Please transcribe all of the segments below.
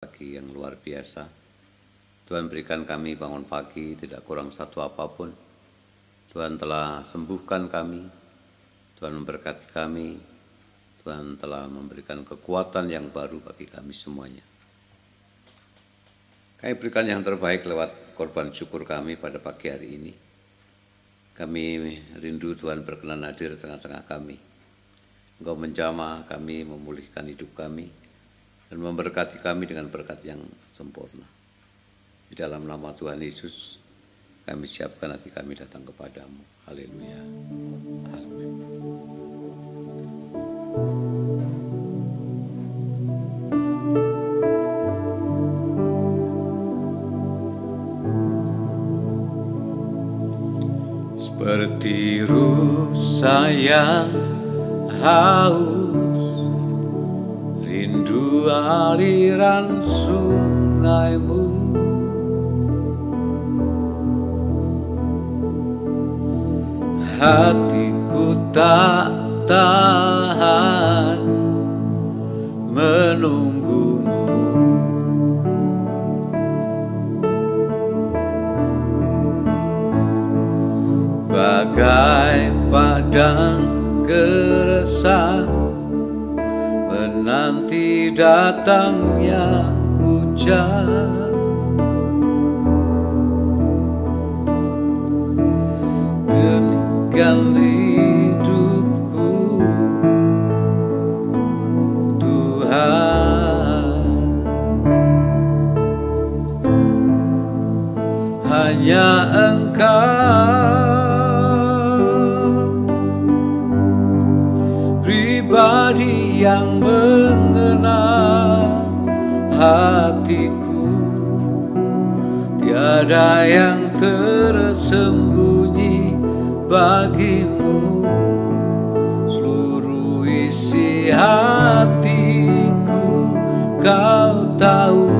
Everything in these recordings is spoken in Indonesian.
Pagi yang luar biasa. Tuhan berikan kami bangun pagi tidak kurang satu apapun. Tuhan telah sembuhkan kami, Tuhan memberkati kami, Tuhan telah memberikan kekuatan yang baru bagi kami semuanya. Kami berikan yang terbaik lewat korban syukur kami pada pagi hari ini. Kami rindu Tuhan berkenan hadir tengah-tengah kami. Engkau menjamah kami, memulihkan hidup kami, dan memberkati kami dengan berkat yang sempurna. Di dalam nama Tuhan Yesus, kami siapkan hati kami datang kepadamu. Haleluya. Amin. Seperti rusa yang haus, rindu aliran sungaimu, hatiku tak tahan menunggumu. Bagai padang gersang menanti datangnya hujan, demikian hidupku Tuhan, hanya Engkau pribadi yang mengenal hatiku. Tiada yang tersembunyi bagimu, seluruh isi hatiku Kau tahu,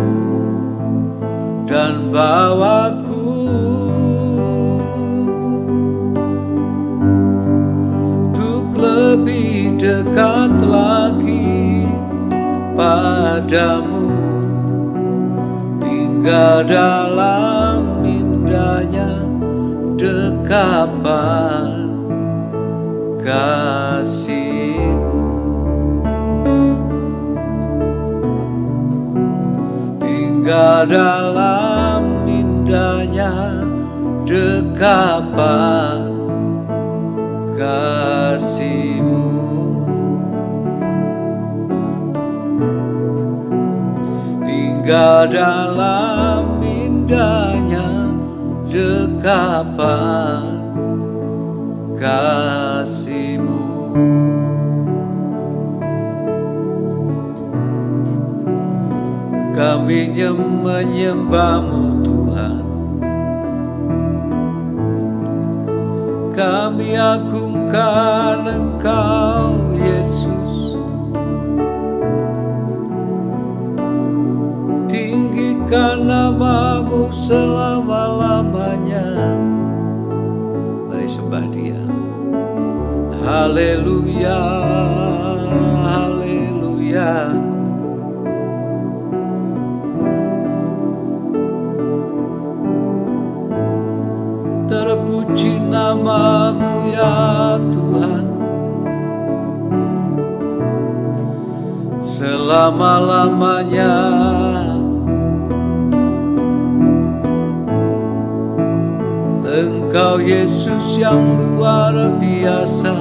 dan bawaku untuk lebih dekat lagi padamu, tinggal dalam indahnya dekapan kasih-Mu, tinggal dalam indahnya dekapan kasih-Mu, tinggal dalam indahnya dekapan kasih-Mu. Kami menyembah-Mu Tuhan, kami agungkan Engkau Yesus, tinggikan nama-Mu selama-lamanya. Mari sembah Dia. Haleluya, haleluya. Terpuji nama-Mu ya Tuhan, selama-lamanya. Engkau Yesus yang luar biasa,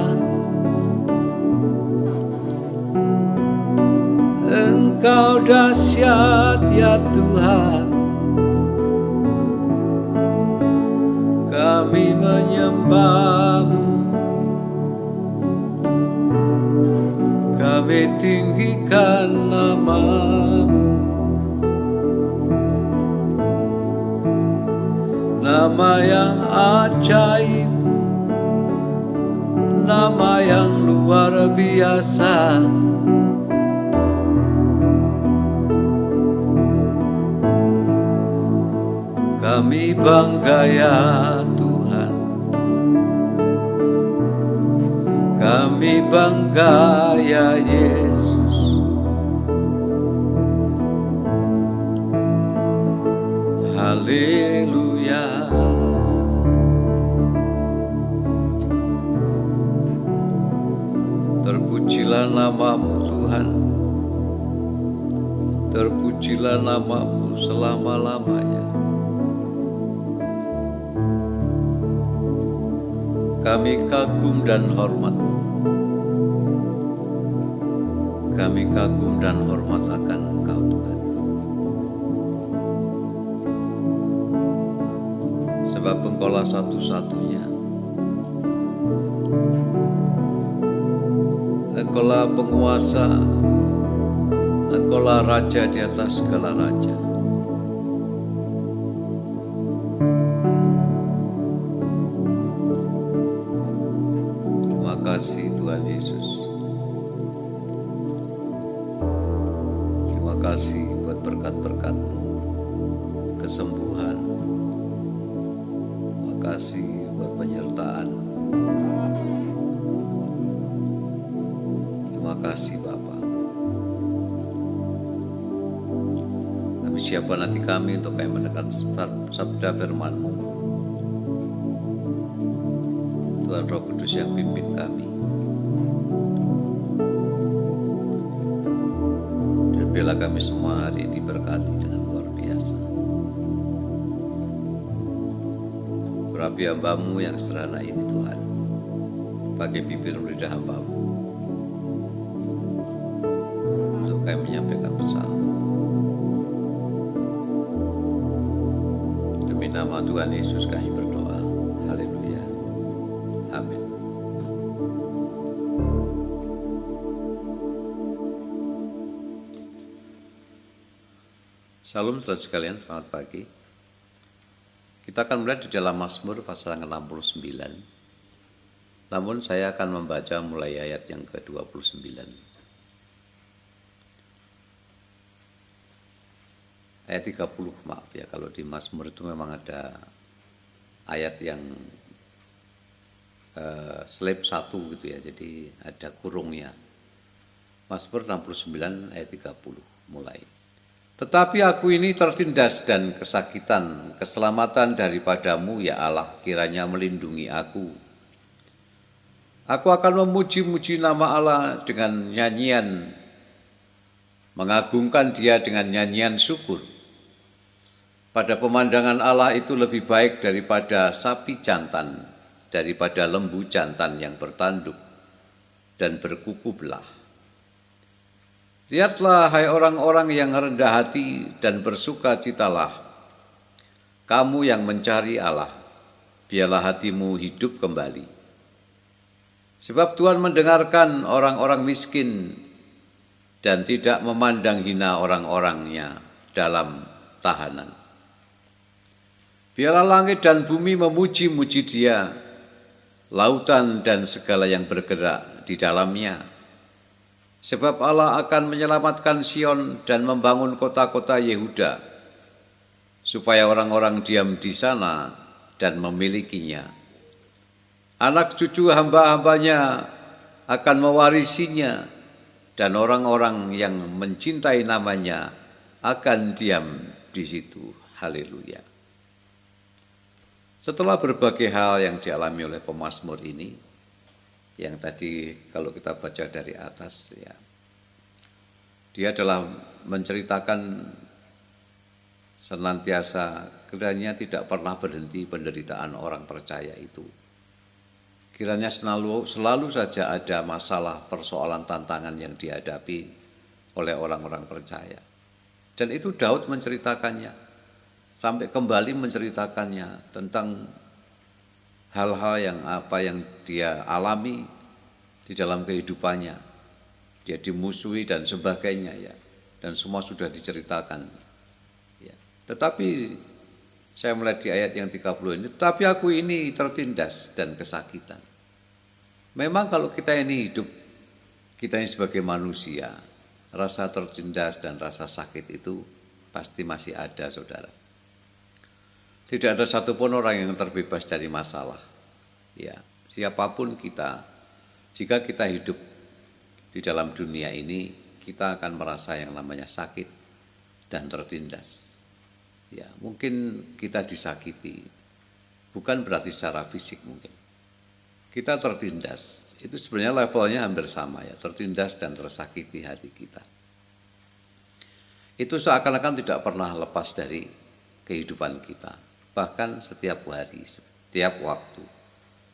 Engkau dahsyat ya Tuhan. Kami menyembah-Mu, kami tinggikan nama-Mu, nama yang ajaib, nama yang luar biasa. Kami bangga ya Tuhan, kami bangga ya Yesus. haleluya. Terpujilah namamu Tuhan, terpujilah namamu selama-lamanya. Kami kagum dan hormat, kami kagum dan hormat akan Engkau Tuhan. Sebab Engkaulah satu-satunya, Engkaulah penguasa, Engkaulah Raja di atas segala raja. Terima kasih Tuhan Yesus. Terima kasih buat berkat-berkat-Mu, kesembuhan. Terima kasih buat penyertaan. Terima kasih Bapa. Kami siapkan hati kami untuk kami mendengar sabda firman-Mu. Tuhan Roh Kudus yang pimpin kami. Dan biarlah kami semua hari ini diberkati dengan luar biasa. Berapi hamba-Mu yang sederhana ini Tuhan, pakai bibir lidah hamba-Mu untuk kami menyampaikan pesan. Demi nama Tuhan Yesus kami berdoa. Haleluya. Amin. Salam saudara sekalian, selamat pagi. Kita akan melihat di dalam Mazmur pasal yang ke-69. Namun saya akan membaca mulai ayat yang ke-29. Ayat 30, maaf ya, kalau di Mazmur itu memang ada ayat yang slip satu gitu ya, jadi ada kurungnya. Mazmur 69 ayat 30 mulai. Tetapi aku ini tertindas dan kesakitan, keselamatan daripadamu ya Allah kiranya melindungi aku. Aku akan memuji-muji nama Allah dengan nyanyian, mengagungkan Dia dengan nyanyian syukur. Pada pemandangan Allah itu lebih baik daripada sapi jantan, daripada lembu jantan yang bertanduk dan berkuku belah. Lihatlah hai orang-orang yang rendah hati dan bersukacitalah, kamu yang mencari Allah, biarlah hatimu hidup kembali. Sebab Tuhan mendengarkan orang-orang miskin dan tidak memandang hina orang-orangnya dalam tahanan. Biarlah langit dan bumi memuji-muji Dia, lautan dan segala yang bergerak di dalamnya. Sebab Allah akan menyelamatkan Sion dan membangun kota-kota Yehuda, supaya orang-orang diam di sana dan memilikinya. Anak cucu hamba-hambanya akan mewarisinya, dan orang-orang yang mencintai namanya akan diam di situ. Haleluya. Setelah berbagai hal yang dialami oleh pemazmur ini, yang tadi kalau kita baca dari atas ya, dia adalah menceritakan senantiasa kiranya tidak pernah berhenti penderitaan orang percaya itu. Kiranya selalu saja ada masalah, persoalan, tantangan yang dihadapi oleh orang-orang percaya. Dan itu Daud menceritakannya, sampai kembali menceritakannya tentang hal-hal yang dia alami di dalam kehidupannya. Dia dimusuhi dan sebagainya ya. Dan semua sudah diceritakan. Ya. Tetapi saya melihat di ayat yang 30 ini, tetapi aku ini tertindas dan kesakitan. Memang kalau kita ini hidup, kita ini sebagai manusia, rasa tertindas dan rasa sakit itu pasti masih ada, saudara. Tidak ada satupun orang yang terbebas dari masalah. Ya, siapapun kita, jika kita hidup di dalam dunia ini, kita akan merasa yang namanya sakit dan tertindas. Ya, mungkin kita disakiti, bukan berarti secara fisik mungkin. Kita tertindas, itu sebenarnya levelnya hampir sama ya, tertindas dan tersakiti hati kita. Itu seakan-akan tidak pernah lepas dari kehidupan kita, bahkan setiap hari, setiap waktu.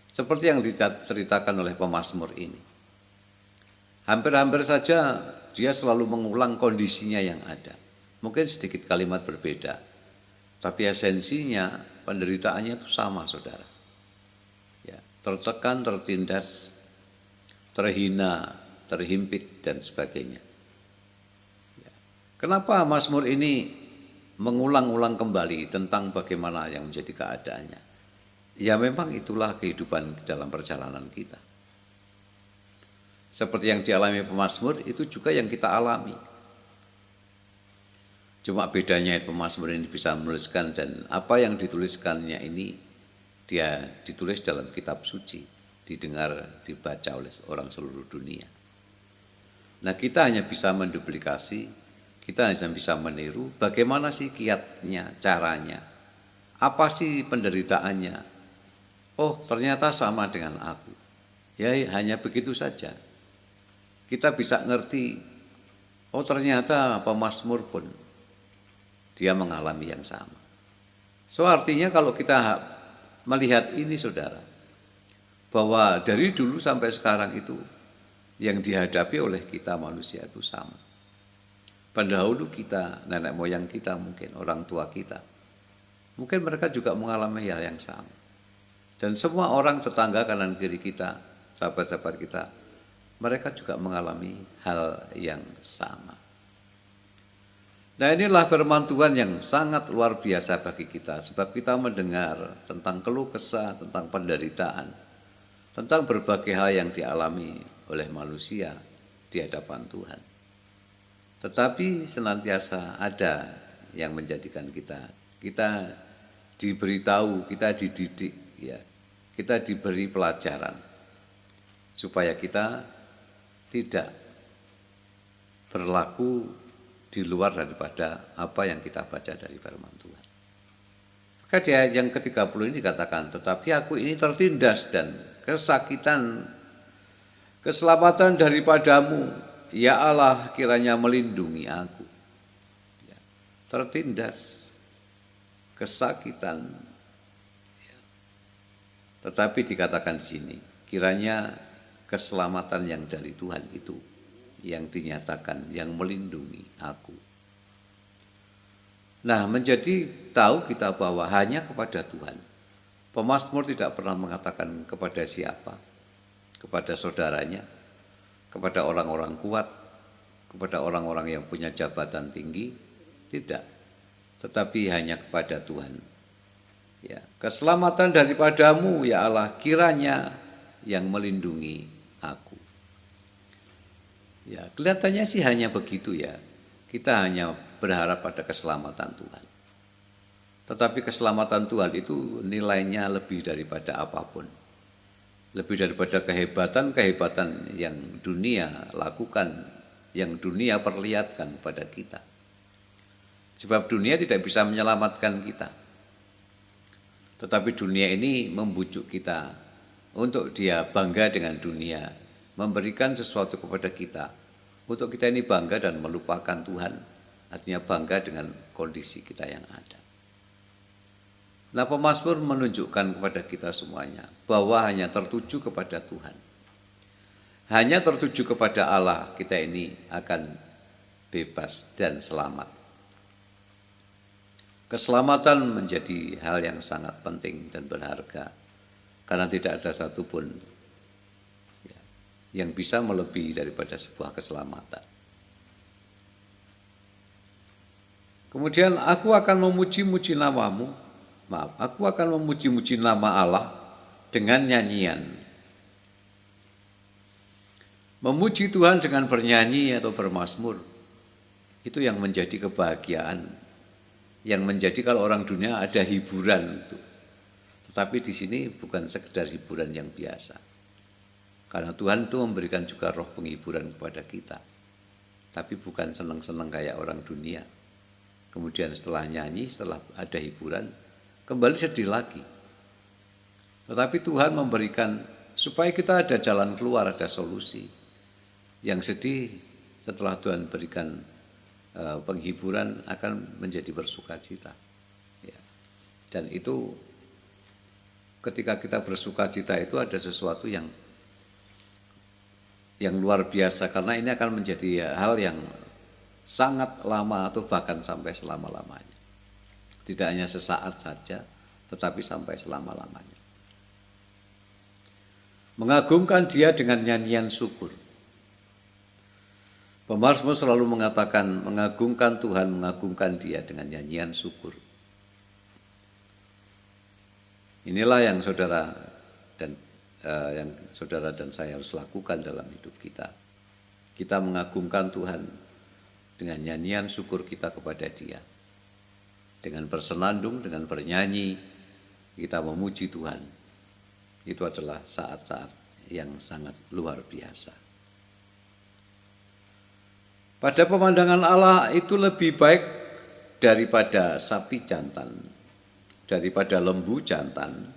Seperti yang diceritakan oleh pemazmur ini. Hampir-hampir saja dia selalu mengulang kondisinya yang ada. Mungkin sedikit kalimat berbeda, tapi esensinya penderitaannya itu sama, saudara. Ya, tertekan, tertindas, terhina, terhimpit, dan sebagainya. Ya. Kenapa Mazmur ini mengulang-ulang kembali tentang bagaimana yang menjadi keadaannya? Ya memang itulah kehidupan dalam perjalanan kita. Seperti yang dialami pemazmur, itu juga yang kita alami. Cuma bedanya pemazmur ini bisa menuliskan, dan apa yang dituliskannya ini dia ditulis dalam kitab suci, didengar, dibaca oleh orang seluruh dunia. Nah, kita hanya bisa menduplikasi, kita hanya bisa meniru bagaimana sih kiatnya, caranya. Apa sih penderitaannya? Oh, ternyata sama dengan aku. Ya, hanya begitu saja. Kita bisa ngerti, oh ternyata pemazmur pun dia mengalami yang sama. So artinya kalau kita melihat ini, saudara, bahwa dari dulu sampai sekarang itu yang dihadapi oleh kita manusia itu sama. Pendahulu kita, nenek moyang kita mungkin, orang tua kita, mungkin mereka juga mengalami hal yang sama. Dan semua orang tetangga kanan kiri kita, sahabat-sahabat kita, mereka juga mengalami hal yang sama. Nah, inilah firman Tuhan yang sangat luar biasa bagi kita, sebab kita mendengar tentang keluh kesah, tentang penderitaan, tentang berbagai hal yang dialami oleh manusia di hadapan Tuhan. Tetapi senantiasa ada yang menjadikan kita diberitahu, kita dididik, ya, kita diberi pelajaran supaya kita tidak berlaku di luar daripada apa yang kita baca dari firman Tuhan. Maka dia yang ke-30 ini dikatakan, tetapi aku ini tertindas dan kesakitan, keselamatan daripadamu, ya Allah, kiranya melindungi aku. Ya, tertindas, kesakitan, ya. Tetapi dikatakan di sini, kiranya keselamatan yang dari Tuhan itu yang dinyatakan, yang melindungi aku. Nah, menjadi tahu kita bahwa hanya kepada Tuhan. Pemazmur tidak pernah mengatakan kepada siapa, kepada saudaranya, kepada orang-orang kuat, kepada orang-orang yang punya jabatan tinggi, tidak. Tetapi hanya kepada Tuhan. Ya, keselamatan daripadamu, ya Allah, kiranya yang melindungi aku. Ya, kelihatannya sih hanya begitu ya. Kita hanya berharap pada keselamatan Tuhan. Tetapi keselamatan Tuhan itu nilainya lebih daripada apapun. Lebih daripada kehebatan-kehebatan yang dunia lakukan, yang dunia perlihatkan pada kita. Sebab dunia tidak bisa menyelamatkan kita. Tetapi dunia ini membujuk kita untuk dia bangga dengan dunia, memberikan sesuatu kepada kita, untuk kita ini bangga dan melupakan Tuhan, artinya bangga dengan kondisi kita yang ada. Nah, pemazmur menunjukkan kepada kita semuanya, bahwa hanya tertuju kepada Tuhan, hanya tertuju kepada Allah, kita ini akan bebas dan selamat. Keselamatan menjadi hal yang sangat penting dan berharga, karena tidak ada satupun yang bisa melebihi daripada sebuah keselamatan. Kemudian aku akan memuji-muji namamu, aku akan memuji-muji nama Allah dengan nyanyian. Memuji Tuhan dengan bernyanyi atau bermazmur, itu yang menjadi kebahagiaan, yang menjadi kalau orang dunia ada hiburan itu. Tetapi di sini bukan sekedar hiburan yang biasa. Karena Tuhan itu memberikan juga roh penghiburan kepada kita. Tapi bukan senang-senang kayak orang dunia. kemudian setelah nyanyi, setelah ada hiburan, kembali sedih lagi. Tetapi Tuhan memberikan supaya kita ada jalan keluar, ada solusi. Yang sedih setelah Tuhan berikan penghiburan akan menjadi bersukacita. Ya. Dan itu ketika kita bersukacita itu ada sesuatu yang luar biasa, karena ini akan menjadi hal yang sangat lama atau bahkan sampai selama-lamanya. Tidak hanya sesaat saja, tetapi sampai selama-lamanya. Mengagungkan Dia dengan nyanyian syukur. Pemazmur selalu mengatakan mengagungkan Tuhan, mengagungkan Dia dengan nyanyian syukur. Inilah yang saudara dan saya harus lakukan dalam hidup kita. Kita mengagungkan Tuhan dengan nyanyian syukur kita kepada Dia. Dengan bersenandung, dengan bernyanyi, kita memuji Tuhan. Itu adalah saat-saat yang sangat luar biasa. Pada pemandangan Allah itu lebih baik daripada sapi jantan, daripada lembu jantan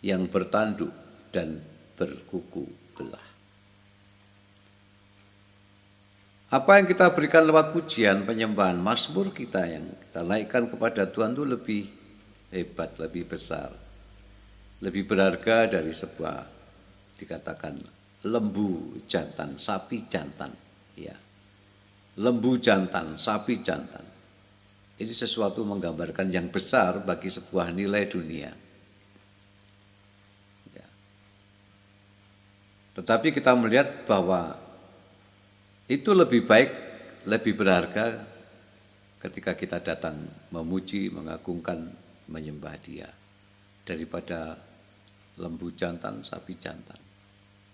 yang bertanduk dan berkuku belah. Apa yang kita berikan lewat pujian, penyembahan, mazmur kita yang kita naikkan kepada Tuhan itu lebih hebat, lebih besar, lebih berharga dari sebuah dikatakan lembu jantan, sapi jantan. Ya. Lembu jantan, sapi jantan. Ini sesuatu menggambarkan yang besar bagi sebuah nilai dunia. Ya. Tetapi kita melihat bahwa itu lebih baik, lebih berharga ketika kita datang memuji, mengagungkan, menyembah Dia daripada lembu jantan, sapi jantan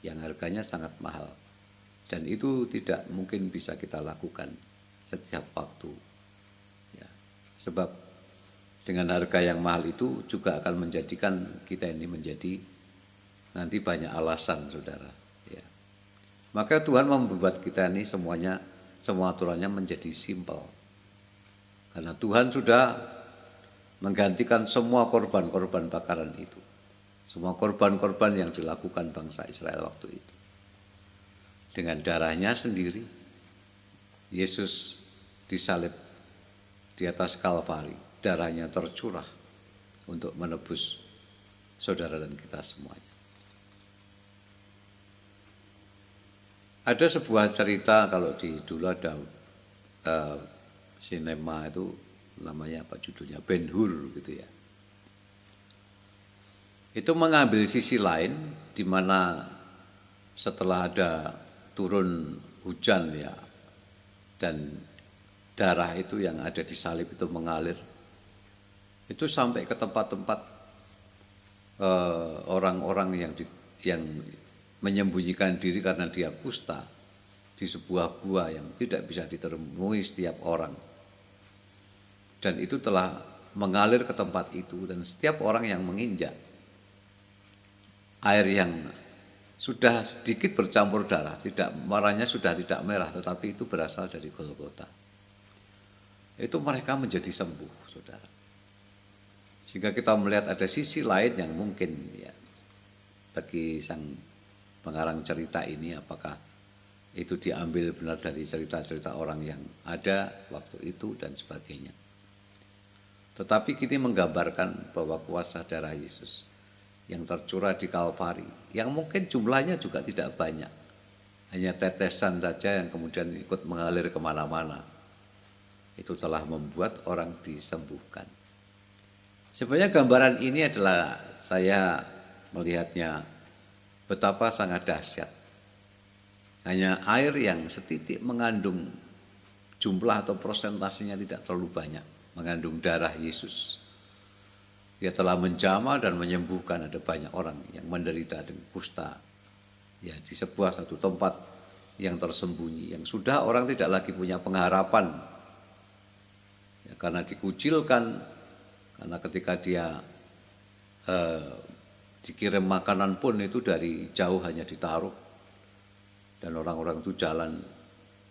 yang harganya sangat mahal. Dan itu tidak mungkin bisa kita lakukan setiap waktu. Ya, sebab dengan harga yang mahal itu juga akan menjadikan kita ini menjadi nanti banyak alasan, saudara. Ya. Maka Tuhan membuat kita ini semuanya, semua aturannya menjadi simpel. Karena Tuhan sudah menggantikan semua korban-korban bakaran itu. Semua korban-korban yang dilakukan bangsa Israel waktu itu. Dengan darahnya sendiri, Yesus disalib di atas Kalvari. Darahnya tercurah untuk menebus saudara dan kita semuanya. Ada sebuah cerita kalau dulu ada sinema itu namanya apa judulnya, Ben-Hur gitu ya. Itu mengambil sisi lain di mana setelah ada turun hujan ya dan darah itu yang ada di salib itu mengalir itu sampai ke tempat-tempat orang-orang yang menyembunyikan diri karena dia kusta di sebuah gua yang tidak bisa ditemui setiap orang, dan itu telah mengalir ke tempat itu, dan setiap orang yang menginjak air yang sudah sedikit bercampur darah, warnanya sudah tidak merah, tetapi itu berasal dari Golgota. Itu mereka menjadi sembuh, saudara. Sehingga kita melihat ada sisi lain yang mungkin ya bagi sang pengarang cerita ini, apakah itu diambil benar dari cerita-cerita orang yang ada waktu itu dan sebagainya. Tetapi kita menggambarkan bahwa kuasa darah Yesus yang tercurah di Kalvari, yang mungkin jumlahnya juga tidak banyak, hanya tetesan saja yang kemudian ikut mengalir kemana-mana, itu telah membuat orang disembuhkan. Sebenarnya gambaran ini adalah saya melihatnya betapa sangat dahsyat. Hanya air yang setitik mengandung jumlah atau prosentasenya tidak terlalu banyak, mengandung darah Yesus. Dia telah menjamah dan menyembuhkan ada banyak orang yang menderita dengan kusta. Ya, di sebuah satu tempat yang tersembunyi, yang sudah orang tidak lagi punya pengharapan. Ya, karena dikucilkan, karena ketika dia dikirim makanan pun itu dari jauh hanya ditaruh. Dan orang-orang itu jalan,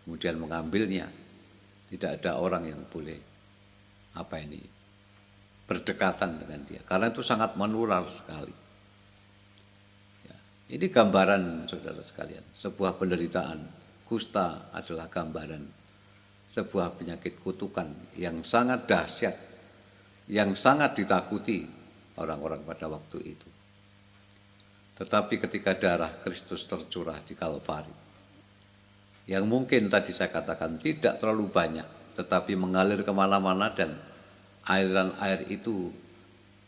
kemudian mengambilnya. Tidak ada orang yang boleh berdekatan dengan dia, karena itu sangat menular sekali. Ya, ini gambaran saudara sekalian, sebuah penderitaan kusta adalah gambaran sebuah penyakit kutukan yang sangat dahsyat, yang sangat ditakuti orang-orang pada waktu itu. Tetapi ketika darah Kristus tercurah di Kalvari, yang mungkin tadi saya katakan tidak terlalu banyak, tetapi mengalir kemana-mana, dan aliran air itu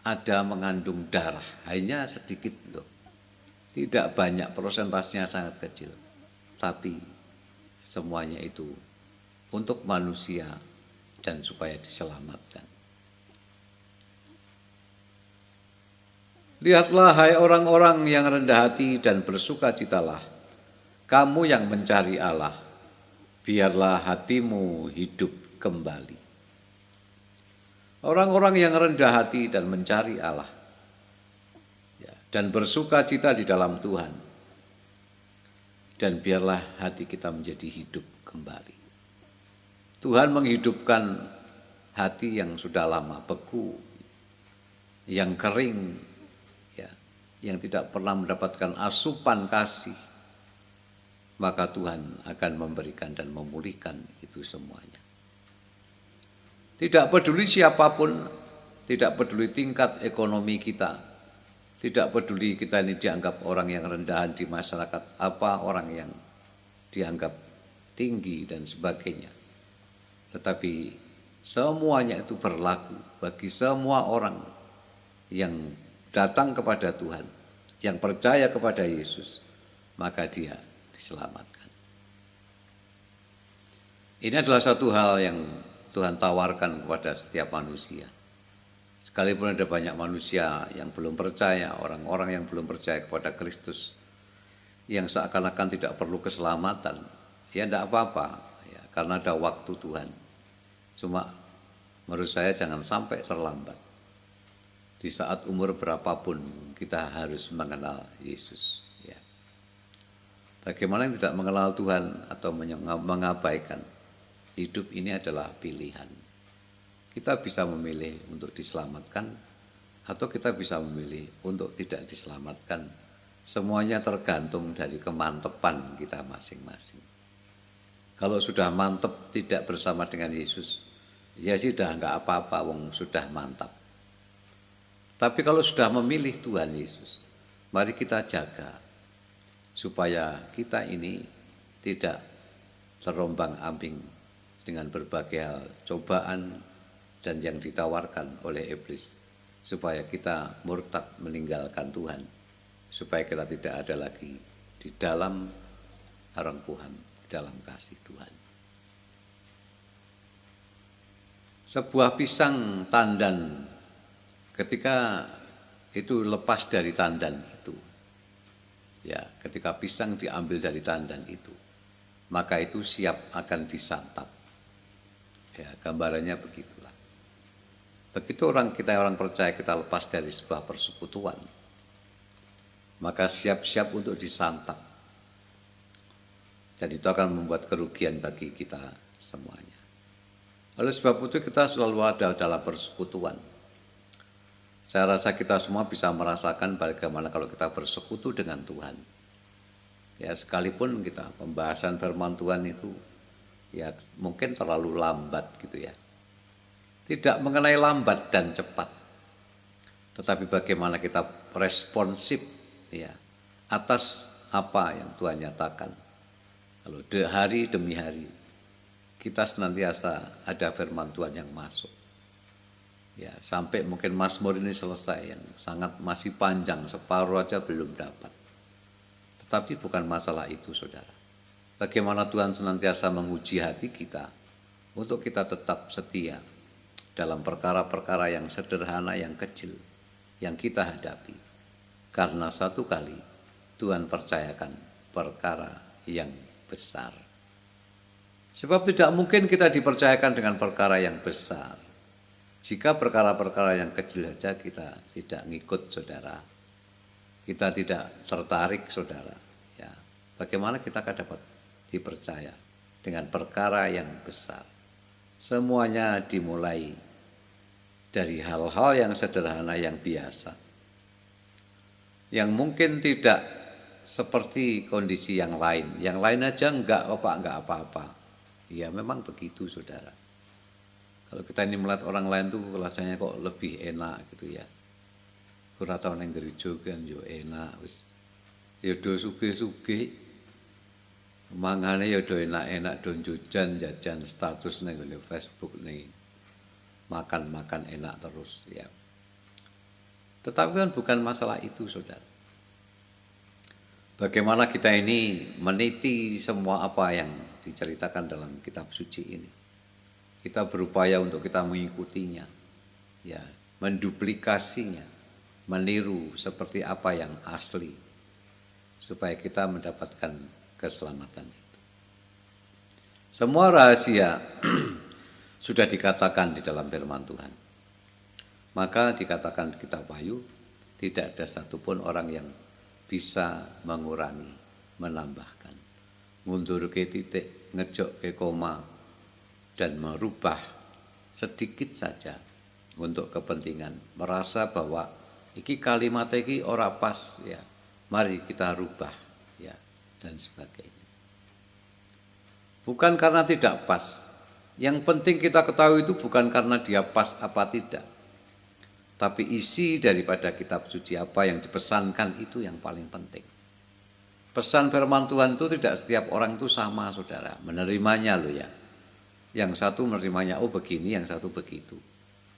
ada mengandung darah, hanya sedikit loh. Tidak banyak, prosentasenya sangat kecil. Tapi semuanya itu untuk manusia dan supaya diselamatkan. Lihatlah hai orang-orang yang rendah hati dan bersukacitalah, kamu yang mencari Allah, biarlah hatimu hidup kembali. Orang-orang yang rendah hati dan mencari Allah, ya, dan bersukacita di dalam Tuhan, dan biarlah hati kita menjadi hidup kembali. Tuhan menghidupkan hati yang sudah lama beku, yang kering, ya, yang tidak pernah mendapatkan asupan kasih. Maka Tuhan akan memberikan dan memulihkan itu semuanya. Tidak peduli siapapun, tidak peduli tingkat ekonomi kita, tidak peduli kita ini dianggap orang yang rendahan di masyarakat, apa orang yang dianggap tinggi dan sebagainya. Tetapi semuanya itu berlaku bagi semua orang yang datang kepada Tuhan, yang percaya kepada Yesus, maka dia diselamatkan. Ini adalah satu hal yang Tuhan tawarkan kepada setiap manusia. Sekalipun ada banyak manusia yang belum percaya, orang-orang yang belum percaya kepada Kristus, yang seakan-akan tidak perlu keselamatan, ya tidak apa-apa, ya, karena ada waktu Tuhan. Cuma menurut saya jangan sampai terlambat. Di saat umur berapapun kita harus mengenal Yesus. Ya. Bagaimana yang tidak mengenal Tuhan atau mengabaikan, hidup ini adalah pilihan. Kita bisa memilih untuk diselamatkan atau kita bisa memilih untuk tidak diselamatkan. Semuanya tergantung dari kemantepan kita masing-masing. Kalau sudah mantep tidak bersama dengan Yesus, ya sudah enggak apa-apa, wong sudah mantap. Tapi kalau sudah memilih Tuhan Yesus, mari kita jaga supaya kita ini tidak terombang-ambing dengan berbagai hal cobaan dan yang ditawarkan oleh iblis, supaya kita murtad meninggalkan Tuhan, supaya kita tidak ada lagi di dalam harengkuhan, dalam kasih Tuhan. Sebuah pisang tandan, ketika itu lepas dari tandan itu, ya, ketika pisang diambil dari tandan itu, maka itu siap akan disantap. Ya, gambarannya begitulah. Begitu orang percaya kita lepas dari sebuah persekutuan, maka siap-siap untuk disantap. Dan itu akan membuat kerugian bagi kita semuanya. Oleh sebab itu kita selalu ada dalam persekutuan. Saya rasa kita semua bisa merasakan bagaimana kalau kita bersekutu dengan Tuhan. Ya, sekalipun kita pembahasan firman Tuhan itu ya mungkin terlalu lambat gitu ya. Tidak mengenai lambat dan cepat. Tetapi bagaimana kita responsif ya atas apa yang Tuhan nyatakan. Kalau hari demi hari kita senantiasa ada firman Tuhan yang masuk. Ya, sampai mungkin Mazmur ini selesai yang sangat masih panjang, separuh aja belum dapat. Tetapi bukan masalah itu, saudara. Bagaimana Tuhan senantiasa menguji hati kita untuk kita tetap setia dalam perkara-perkara yang sederhana, yang kecil, yang kita hadapi. Karena satu kali Tuhan percayakan perkara yang besar. Sebab tidak mungkin kita dipercayakan dengan perkara yang besar jika perkara-perkara yang kecil saja kita tidak ngikut, saudara. Kita tidak tertarik, saudara. Ya, bagaimana kita akan dapat dipercaya dengan perkara yang besar? Semuanya dimulai dari hal-hal yang sederhana yang biasa, yang mungkin tidak seperti kondisi yang lain. Yang lain aja enggak apa-apa. Ya memang begitu saudara. Kalau kita ini melihat orang lain tuh rasanya kok lebih enak gitu ya. Ora tau nang gereja kan yo enak wis. Ya do sugih-sugih. Mangane ya do enak-enak do jajan status nang Facebook nih. Makan-makan enak terus ya. Tetapi kan bukan masalah itu saudara. Bagaimana kita ini meniti semua apa yang diceritakan dalam kitab suci ini. Kita berupaya untuk kita mengikutinya, ya, menduplikasinya, meniru seperti apa yang asli, supaya kita mendapatkan keselamatan itu. Semua rahasia sudah dikatakan di dalam firman Tuhan. Maka dikatakan di kitab Wahyu, tidak ada satupun orang yang bisa mengurangi, menambahkan, mundur ke titik, ngejok ke koma, dan merubah sedikit saja untuk kepentingan. Merasa bahwa iki kalimat iki ora pas ya, mari kita rubah ya, dan sebagainya. Bukan karena tidak pas. Yang penting kita ketahui itu bukan karena dia pas apa tidak. Tapi isi daripada kitab suci apa yang dipesankan itu yang paling penting. Pesan firman Tuhan itu tidak setiap orang itu sama saudara. Menerimanya loh ya. Yang satu menerimanya oh begini, yang satu begitu.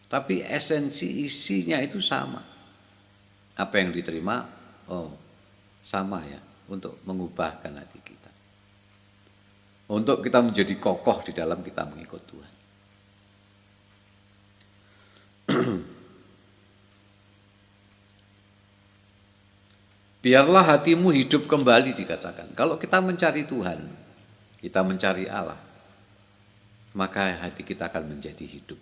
Tapi esensi isinya itu sama. Apa yang diterima, oh sama ya. Untuk mengubahkan hati kita. Untuk kita menjadi kokoh di dalam kita mengikut Tuhan. Biarlah hatimu hidup kembali dikatakan. Kalau kita mencari Tuhan, kita mencari Allah, maka hati kita akan menjadi hidup.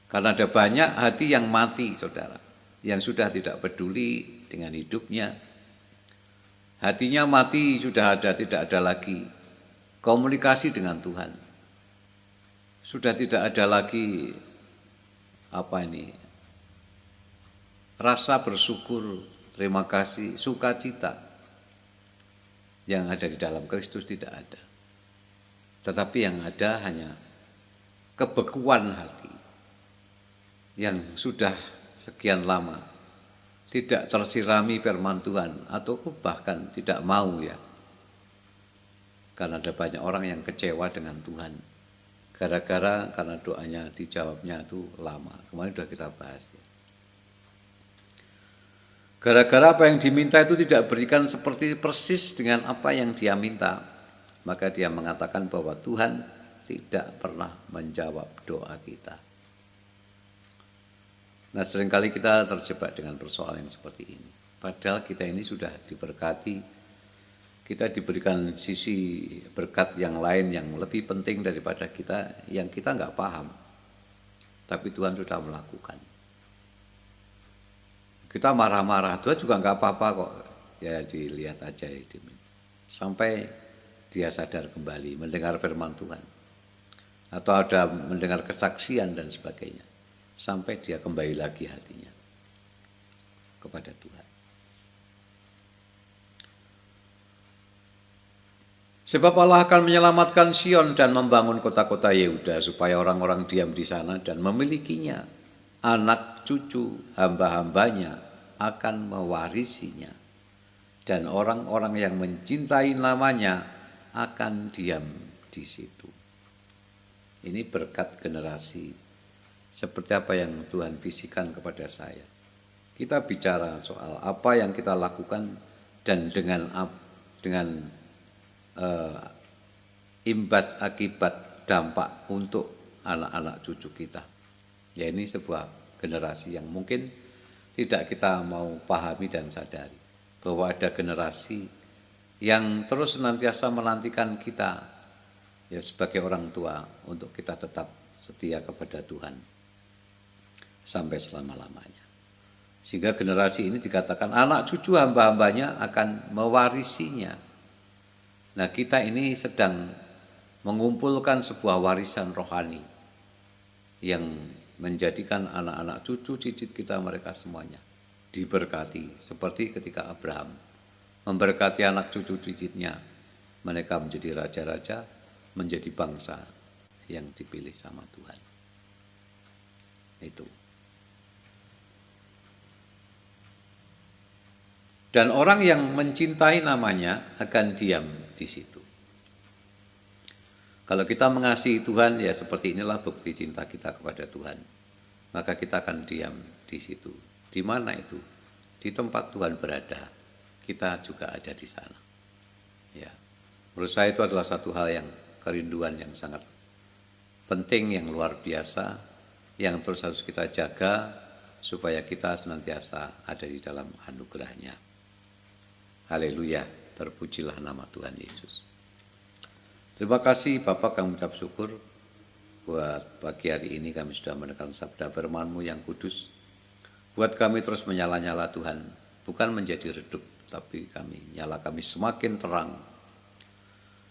Karena ada banyak hati yang mati, saudara, yang sudah tidak peduli dengan hidupnya. Hatinya mati, sudah tidak ada lagi komunikasi dengan Tuhan. Sudah tidak ada lagi rasa bersyukur, terima kasih, sukacita yang ada di dalam Kristus tidak ada. Tetapi yang ada hanya kebekuan hati yang sudah sekian lama tidak tersirami firman Tuhan atau bahkan tidak mau ya. Karena ada banyak orang yang kecewa dengan Tuhan. Karena doanya dijawabnya itu lama. Kemarin sudah kita bahas ya. Gara-gara apa yang diminta itu tidak berikan seperti persis dengan apa yang dia minta. Maka dia mengatakan bahwa Tuhan tidak pernah menjawab doa kita. Nah seringkali kita terjebak dengan persoalan seperti ini. Padahal kita ini sudah diberkati, kita diberikan sisi berkat yang lain yang lebih penting daripada kita, yang kita nggak paham. Tapi Tuhan sudah melakukan. Kita marah-marah, Tuhan juga nggak apa-apa kok. Ya dilihat aja ya. Sampai dia sadar kembali, mendengar firman Tuhan. Atau ada mendengar kesaksian dan sebagainya. Sampai dia kembali lagi hatinya kepada Tuhan. Sebab Allah akan menyelamatkan Sion dan membangun kota-kota Yehuda supaya orang-orang diam di sana dan memilikinya. Anak cucu hamba-hambanya akan mewarisinya. Dan orang-orang yang mencintai namanya akan diam di situ. Ini berkat generasi seperti apa yang Tuhan visikan kepada saya. Kita bicara soal apa yang kita lakukan dan dengan imbas akibat dampak untuk anak-anak cucu kita. Ya ini sebuah generasi yang mungkin tidak kita mau pahami dan sadari. Bahwa ada generasi yang terus senantiasa menantikan kita ya sebagai orang tua untuk kita tetap setia kepada Tuhan sampai selama-lamanya. Sehingga generasi ini dikatakan anak cucu hamba-hambanya akan mewarisinya. Nah kita ini sedang mengumpulkan sebuah warisan rohani yang menjadikan anak-anak cucu cicit kita mereka semuanya diberkati seperti ketika Abraham memberkati anak cucu cicitnya, mereka menjadi raja-raja, menjadi bangsa yang dipilih sama Tuhan. Itu. Dan orang yang mencintai namanya akan diam di situ. Kalau kita mengasihi Tuhan, ya seperti inilah bukti cinta kita kepada Tuhan. Maka kita akan diam di situ. Di mana itu? Di tempat Tuhan berada, kita juga ada di sana. Ya, menurut saya itu adalah satu hal yang kerinduan yang sangat penting, yang luar biasa, yang terus harus kita jaga supaya kita senantiasa ada di dalam anugerah-Nya. Haleluya, terpujilah nama Tuhan Yesus. Terima kasih Bapak, kami ucap syukur buat pagi hari ini kami sudah mendengarkan sabda firman-Mu yang kudus. Buat kami terus menyala-nyala Tuhan, bukan menjadi redup, tapi nyala kami semakin terang.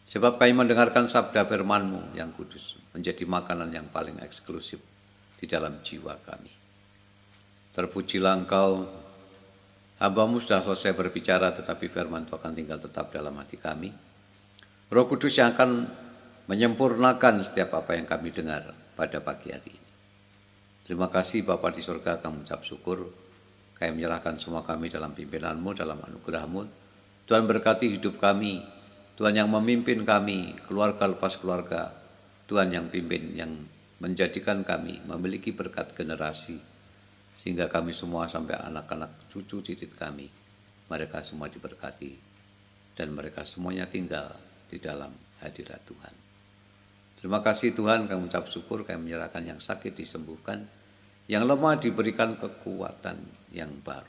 Sebab kami mendengarkan sabda firman-Mu yang kudus, menjadi makanan yang paling eksklusif di dalam jiwa kami. Terpujilah Engkau, hamba-Mu sudah selesai berbicara, tetapi firman Tuhan akan tinggal tetap dalam hati kami. Roh Kudus yang akan menyempurnakan setiap apa yang kami dengar pada pagi hari ini. Terima kasih Bapa di surga, kami ucap syukur. Kami menyerahkan semua kami dalam pimpinan-Mu, dalam anugerah-Mu. Tuhan berkati hidup kami. Tuhan yang memimpin kami, keluarga lepas keluarga. Tuhan yang pimpin, yang menjadikan kami memiliki berkat generasi. Sehingga kami semua sampai anak-anak cucu cicit kami, mereka semua diberkati. Dan mereka semuanya tinggal di dalam hadirat Tuhan. Terima kasih Tuhan, kami ucap syukur, kami menyerahkan yang sakit disembuhkan, yang lemah diberikan kekuatan yang baru.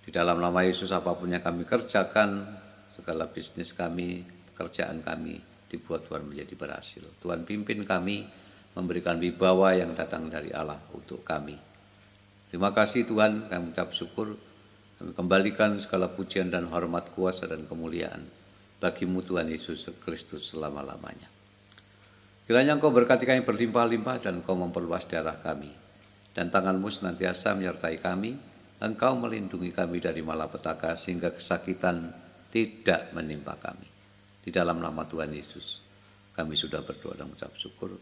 Di dalam nama Yesus apapun yang kami kerjakan, segala bisnis kami, pekerjaan kami, dibuat Tuhan menjadi berhasil. Tuhan pimpin kami, memberikan wibawa yang datang dari Allah untuk kami. Terima kasih Tuhan, kami ucap syukur, kami kembalikan segala pujian dan hormat, kuasa dan kemuliaan bagi-Mu Tuhan Yesus Kristus selama-lamanya. Kiranya Engkau berkati kami berlimpah-limpah dan Engkau memperluas daerah kami. Dan tangan-Mu senantiasa menyertai kami, Engkau melindungi kami dari malapetaka sehingga kesakitan tidak menimpa kami. Di dalam nama Tuhan Yesus, kami sudah berdoa dan mengucap syukur.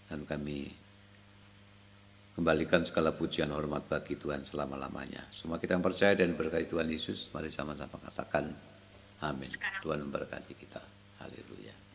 Dan kami kembalikan segala pujian hormat bagi Tuhan selama-lamanya. Semua kita yang percaya dan berkati Tuhan Yesus, mari sama-sama katakan amin. Tuhan memberkati kita. Haleluya.